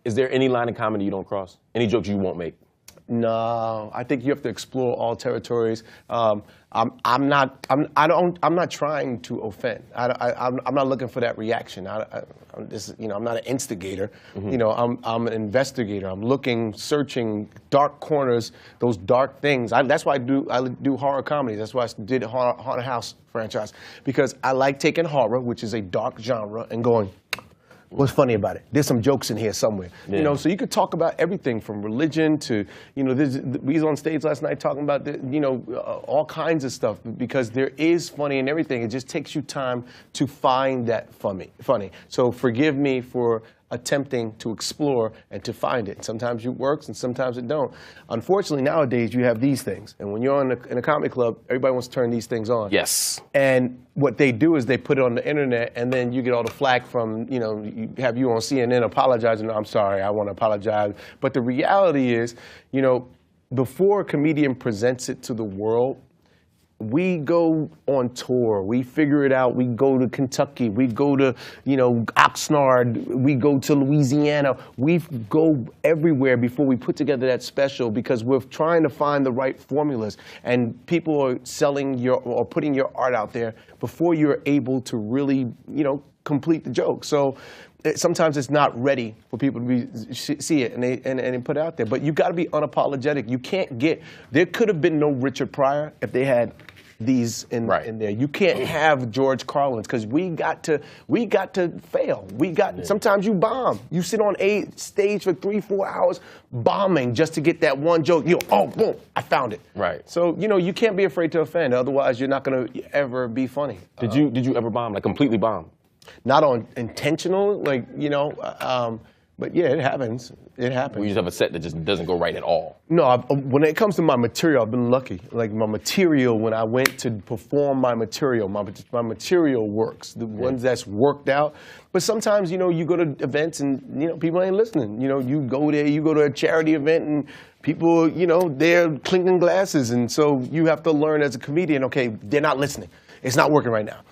Is there any line of comedy you don't cross? Any jokes you won't make? No, I think you have to explore all territories. I'm not trying to offend. I'm not looking for that reaction. I'm not an instigator. Mm-hmm. I'm an investigator. I'm looking, searching dark corners, those dark things. That's why I do horror comedies. That's why I did Haunted House franchise, because I like taking horror, which is a dark genre, and going, what's funny about it? There's some jokes in here somewhere. Yeah. So you could talk about everything from religion to, we was on stage last night talking about, all kinds of stuff, because there is funny in everything. It just takes you time to find that funny. So forgive me for attempting to explore and to find it. Sometimes it works and sometimes it don't. Unfortunately, nowadays you have these things. And when you're in a comedy club, everybody wants to turn these things on. Yes. And what they do is they put it on the internet, and then you get all the flack from, you have you on CNN apologizing. I'm sorry, I want to apologize. But the reality is, before a comedian presents it to the world, we go on tour, we figure it out, we go to Kentucky, we go to, Oxnard, we go to Louisiana, we go everywhere before we put together that special, because we're trying to find the right formulas, and people are selling or putting your art out there before you're able to really, complete the joke. So sometimes it's not ready for people to see it and they put it out there. But you got to be unapologetic. You can't there could have been no Richard Pryor if they had these in there. You can't have George Carlin's, because we got to fail. Sometimes you bomb. You sit on a stage for 3-4 hours bombing just to get that one joke. Oh, boom, I found it. Right. So, you can't be afraid to offend. Otherwise, you're not going to ever be funny. Did you ever bomb, like completely bomb? Not on intentional, but yeah, it happens. It happens. Well, you just have a set that just doesn't go right at all. No, when it comes to my material, I've been lucky. Like my material, when I went to perform my material works. The ones that's worked out. But sometimes, you go to events and, people ain't listening. You go there, you go to a charity event and people, they're clinking glasses. And so you have to learn as a comedian, okay, they're not listening. It's not working right now.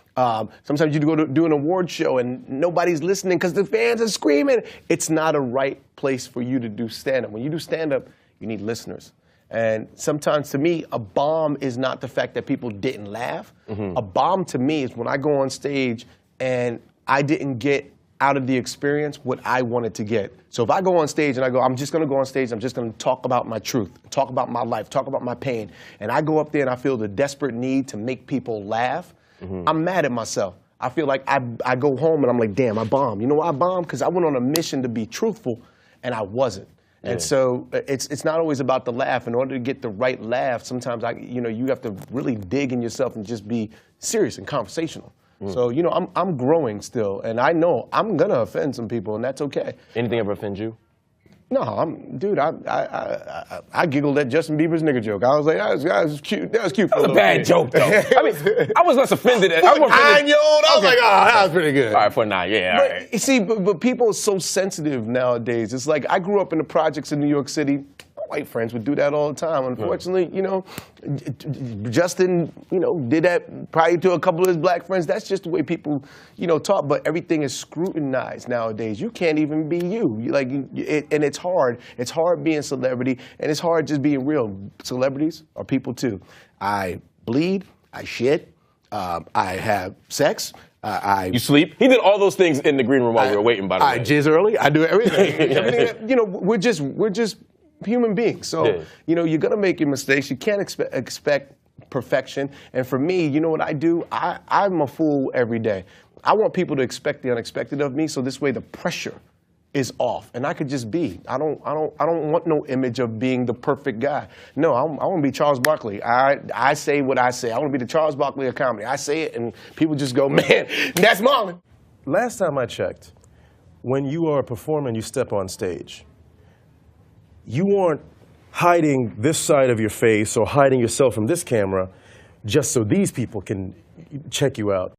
Sometimes you go to do an award show and nobody's listening because the fans are screaming. It's not a right place for you to do stand-up. When you do stand-up, you need listeners. And sometimes, to me, a bomb is not the fact that people didn't laugh. Mm-hmm. A bomb to me is when I go on stage and I didn't get out of the experience what I wanted to get. So if I go on stage and I'm just going to go on stage, I'm just going to talk about my truth, talk about my life, talk about my pain, and I go up there and I feel the desperate need to make people laugh, mm-hmm. I'm mad at myself. I feel like I go home and I'm like, damn, I bombed. You know why I bombed? Because I went on a mission to be truthful, and I wasn't. Yeah. And so it's not always about the laugh. In order to get the right laugh, sometimes you have to really dig in yourself and just be serious and conversational. Mm. So I'm growing still, and I know I'm gonna offend some people, and that's okay. Anything ever offend you? No, dude, I giggled at Justin Bieber's nigger joke. I was like, that was cute. That was cute. That was a bad joke, though. I mean, I was less offended. I was 9-year-old. I was like, oh, that was pretty good. All right, for 9, yeah. All right. You see, but people are so sensitive nowadays. It's like I grew up in the projects in New York City. White friends would do that all the time. Unfortunately, Justin, did that probably to a couple of his black friends. That's just the way people, talk. But everything is scrutinized nowadays. You can't even be you. And it's hard. It's hard being a celebrity, and it's hard just being real. Celebrities are people too. I bleed. I shit. I have sex. You sleep? He did all those things in the green room while we were waiting, by the way. I jizz early. I do everything. We're just human beings. So, you're going to make your mistakes. You can't expect perfection. And for me, you know what I do? I'm a fool every day. I want people to expect the unexpected of me, so this way the pressure is off. And I could just be. I don't want no image of being the perfect guy. No, I want to be Charles Barkley. I say what I say. I want to be the Charles Barkley of comedy. I say it, and people just go, man, that's Marlon. Last time I checked, when you are performing, you step on stage, you aren't hiding this side of your face or hiding yourself from this camera just so these people can check you out.